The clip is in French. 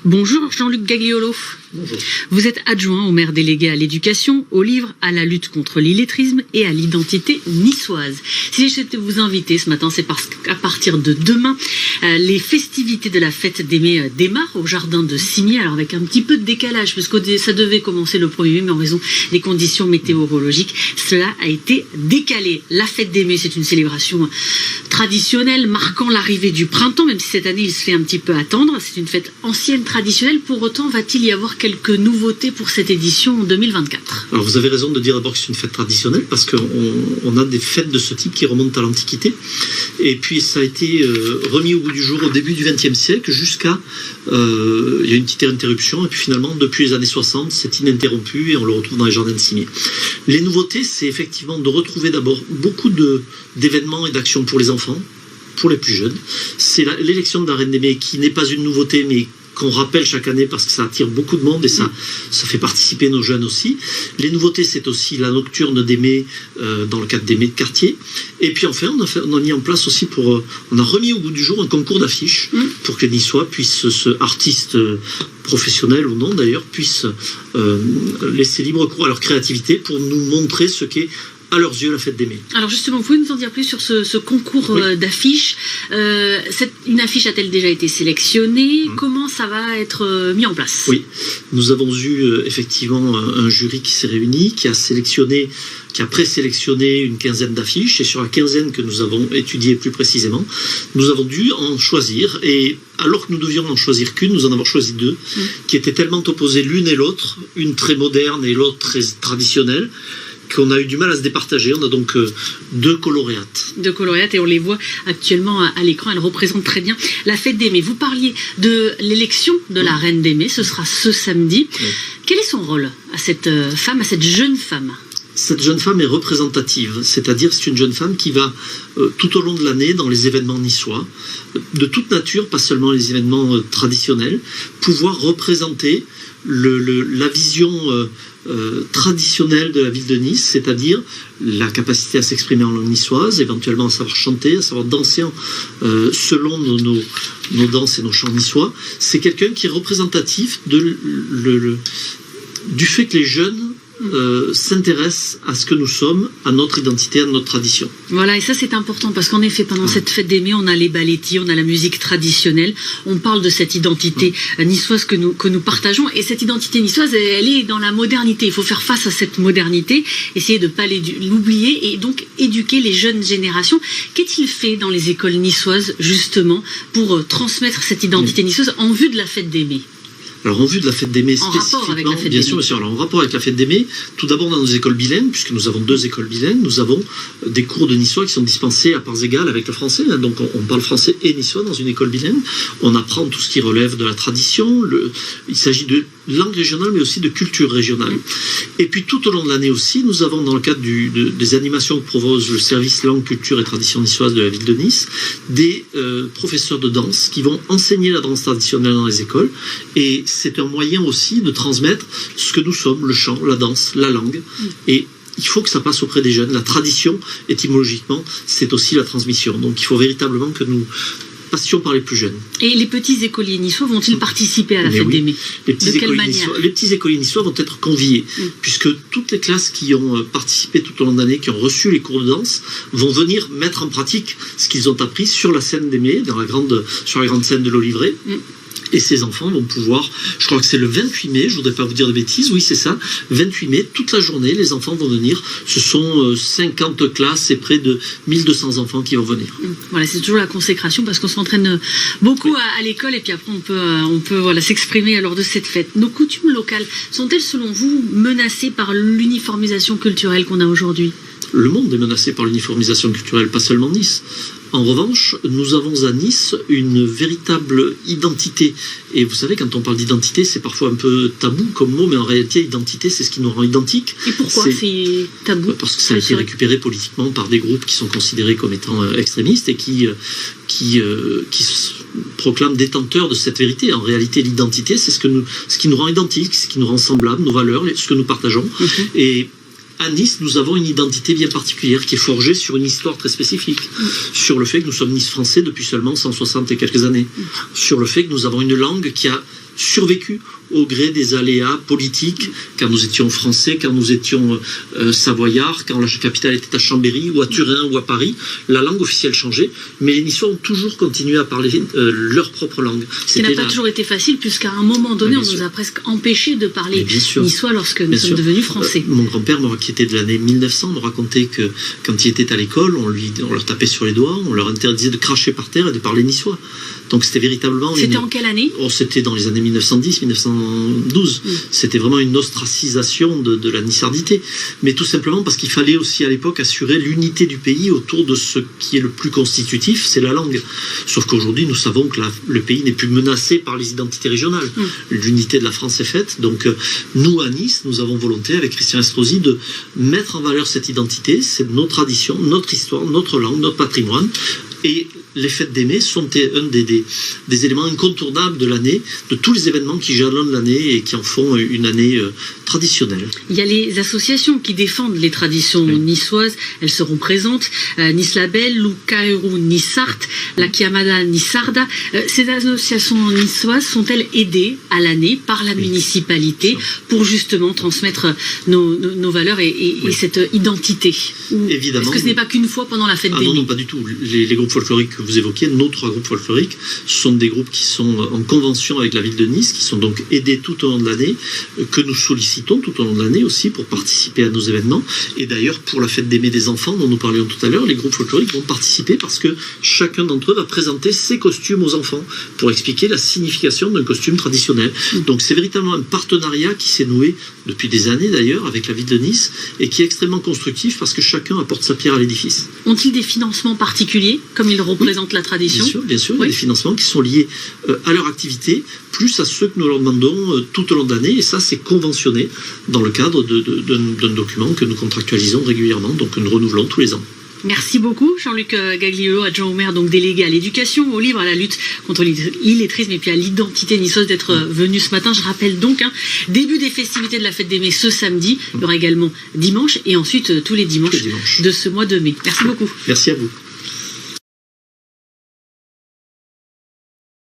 Bonjour Jean-Luc Gagliolo. Bonjour. Vous êtes adjoint au maire délégué à l'éducation, au livre, à la lutte contre l'illettrisme et à l'identité niçoise. Si j'ai souhaité vous inviter ce matin, c'est parce qu'à partir de demain, les festivités de la fête des Mets démarrent au jardin de Cimiez, alors avec un petit peu de décalage, parce que ça devait commencer le 1er mai, mais en raison des conditions météorologiques, cela a été décalé. La fête des Mets, c'est une célébration traditionnelle marquant l'arrivée du printemps, même si cette année il se fait un petit peu attendre. C'est une fête ancienne, traditionnelle. Pour autant, va-t-il y avoir quelques nouveautés pour cette édition en 2024 ? Alors vous avez raison de dire d'abord que c'est une fête traditionnelle parce qu'on a des fêtes de ce type qui remontent à l'Antiquité. Et puis ça a été remis au bout du jour au début du XXe siècle jusqu'à... il y a une petite interruption et puis finalement depuis les années 60 c'est ininterrompu et on le retrouve dans les jardins de Cimiez. Les nouveautés, c'est effectivement de retrouver d'abord beaucoup d'événements et d'actions pour les enfants, pour les plus jeunes. C'est l'élection de la Reine des Mets qui n'est pas une nouveauté mais qu'on rappelle chaque année parce que ça attire beaucoup de monde et ça fait participer nos jeunes aussi. Les nouveautés, c'est aussi la nocturne des Mets dans le cadre des Mets de quartier. Et puis enfin, on a mis en place aussi on a remis au bout du jour un concours d'affiches pour que Niçois puisse, artistes professionnels ou non d'ailleurs, puissent laisser libre cours à leur créativité pour nous montrer ce qu'est à leurs yeux la fête des Mets. Alors justement, vous pouvez nous en dire plus sur ce concours d'affiches. Une affiche a-t-elle déjà été sélectionnée ? Comment ça va être mis en place ? Oui, nous avons eu effectivement un jury qui s'est réuni, qui a présélectionné une quinzaine d'affiches, et sur la quinzaine que nous avons étudiée plus précisément, nous avons dû en choisir, et alors que nous devions en choisir qu'une, nous en avons choisi deux, qui étaient tellement opposées l'une et l'autre, une très moderne et l'autre très traditionnelle, qu'on a eu du mal à se départager. On a donc deux coloréates. Deux coloréates, et on les voit actuellement à l'écran. Elles représentent très bien la fête des Mets. Vous parliez de l'élection de la Reine des Mets. Ce sera ce samedi. Quel est son rôle à cette femme, à cette jeune femme ? Cette jeune femme est représentative, c'est-à-dire c'est une jeune femme qui va tout au long de l'année dans les événements niçois, de toute nature, pas seulement les événements traditionnels, pouvoir représenter la vision traditionnelle de la ville de Nice, c'est-à-dire la capacité à s'exprimer en langue niçoise, éventuellement à savoir chanter, à savoir danser selon nos danses et nos chants niçois. C'est quelqu'un qui est représentatif du fait que les jeunes s'intéressent à ce que nous sommes, à notre identité, à notre tradition. Voilà, et ça c'est important parce qu'en effet, pendant cette fête des Mets, on a les ballettis, on a la musique traditionnelle, on parle de cette identité niçoise que nous partageons, et cette identité niçoise, elle est dans la modernité. Il faut faire face à cette modernité, essayer de ne pas l'oublier et donc éduquer les jeunes générations. Qu'est-il fait dans les écoles niçoises justement pour transmettre cette identité niçoise en vue de la fête des Mets ? Alors en vue de la fête des Mets spécifiquement, bien sûr, alors en rapport avec la fête des Mets, tout d'abord dans nos écoles bilingues, puisque nous avons deux écoles bilingues, nous avons des cours de niçois qui sont dispensés à parts égales avec le français, donc on parle français et niçois dans une école bilingue, on apprend tout ce qui relève de la tradition, il s'agit de langue régionale mais aussi de culture régionale. Et puis tout au long de l'année aussi, nous avons dans le cadre des animations que propose le service langue, culture et tradition niçoise de la ville de Nice, des professeurs de danse qui vont enseigner la danse traditionnelle dans les écoles, et c'est un moyen aussi de transmettre ce que nous sommes, le chant, la danse, la langue. Et il faut que ça passe auprès des jeunes. La tradition, étymologiquement, c'est aussi la transmission. Donc il faut véritablement que nous passions par les plus jeunes. Et les petits écoliers niçois vont-ils participer à la fête des Mets ? De quelle manière ? Les petits écoliers niçois vont être conviés, puisque toutes les classes qui ont participé tout au long de l'année, qui ont reçu les cours de danse, vont venir mettre en pratique ce qu'ils ont appris sur la scène des Mets, sur la grande scène de l'Olivrée. Et ces enfants vont pouvoir, je crois que c'est le 28 mai, je ne voudrais pas vous dire de bêtises, oui c'est ça, 28 mai, toute la journée, les enfants vont venir. Ce sont 50 classes et près de 1200 enfants qui vont venir. Voilà, c'est toujours la consécration parce qu'on s'entraîne beaucoup à l'école et puis après on peut s'exprimer lors de cette fête. Nos coutumes locales sont-elles selon vous menacées par l'uniformisation culturelle qu'on a aujourd'hui ? Le monde est menacé par l'uniformisation culturelle, pas seulement Nice. En revanche, nous avons à Nice une véritable identité. Et vous savez, quand on parle d'identité, c'est parfois un peu tabou comme mot, mais en réalité, identité, c'est ce qui nous rend identiques. Et pourquoi c'est tabou ? Parce que ça a été récupéré politiquement par des groupes qui sont considérés comme étant extrémistes et qui proclament détenteurs de cette vérité. En réalité, l'identité, c'est ce qui nous rend identiques, ce qui nous rend semblables, nos valeurs, ce que nous partageons. Et à Nice, nous avons une identité bien particulière qui est forgée sur une histoire très spécifique, sur le fait que nous sommes Nice français depuis seulement 160 et quelques années, sur le fait que nous avons une langue qui a survécu au gré des aléas politiques, quand nous étions français, quand nous étions savoyards, quand la capitale était à Chambéry, ou à Turin, ou à Paris. La langue officielle changeait, mais les Niçois ont toujours continué à parler leur propre langue. Ce qui n'a pas toujours été facile, puisqu'à un moment donné, on nous a presque empêchés de parler niçois lorsque nous sommes devenus français. Mon grand-père, qui était de l'année 1900, me racontait que quand il était à l'école, on leur tapait sur les doigts, on leur interdisait de cracher par terre et de parler niçois. Donc c'était véritablement... C'était en quelle année ? C'était dans les années 1910, 1912. C'était vraiment une ostracisation de la nissardité. Mais tout simplement parce qu'il fallait aussi à l'époque assurer l'unité du pays autour de ce qui est le plus constitutif, c'est la langue. Sauf qu'aujourd'hui, nous savons que le pays n'est plus menacé par les identités régionales. L'unité de la France est faite. Donc nous, à Nice, nous avons volonté, avec Christian Estrosi, de mettre en valeur cette identité, c'est nos traditions, notre histoire, notre langue, notre patrimoine. Et les fêtes des mai sont un des éléments incontournables de l'année, de tous les événements qui jalonnent l'année et qui en font une année traditionnelle. Il y a les associations qui défendent les traditions niçoises. Elles seront présentes. Nice Label, Lukaeru Nissart, la Chiamada Nissarda. Ces associations niçoises sont-elles aidées à l'année par la municipalité pour justement transmettre nos valeurs et cette identité? Évidemment. Est-ce que ce n'est pas qu'une fois pendant la fête des mai? Non, pas du tout. Les groupes folkloriques que vous évoquiez, nos 3 groupes folkloriques, sont des groupes qui sont en convention avec la ville de Nice, qui sont donc aidés tout au long de l'année, que nous sollicitons tout au long de l'année aussi pour participer à nos événements. Et d'ailleurs, pour la fête des mai des enfants, dont nous parlions tout à l'heure, les groupes folkloriques vont participer parce que chacun d'entre eux va présenter ses costumes aux enfants pour expliquer la signification d'un costume traditionnel. Donc c'est véritablement un partenariat qui s'est noué depuis des années d'ailleurs avec la ville de Nice et qui est extrêmement constructif parce que chacun apporte sa pierre à l'édifice. Ont-ils des financements particuliers comme ils représentent la tradition? Bien sûr, il y a des financements qui sont liés à leur activité, plus à ceux que nous leur demandons tout au long de l'année, et ça c'est conventionné dans le cadre d'un document que nous contractualisons régulièrement, donc nous renouvelons tous les ans. Merci beaucoup, Jean-Luc Gagliello, adjoint au maire, donc délégué à l'éducation, au livre, à la lutte contre l'illettrisme et puis à l'identité niçoise, d'être venu ce matin. Je rappelle donc, début des festivités de la fête des mai ce samedi. Il y aura également dimanche et ensuite tous les dimanches de ce mois de mai. Merci beaucoup. Merci à vous.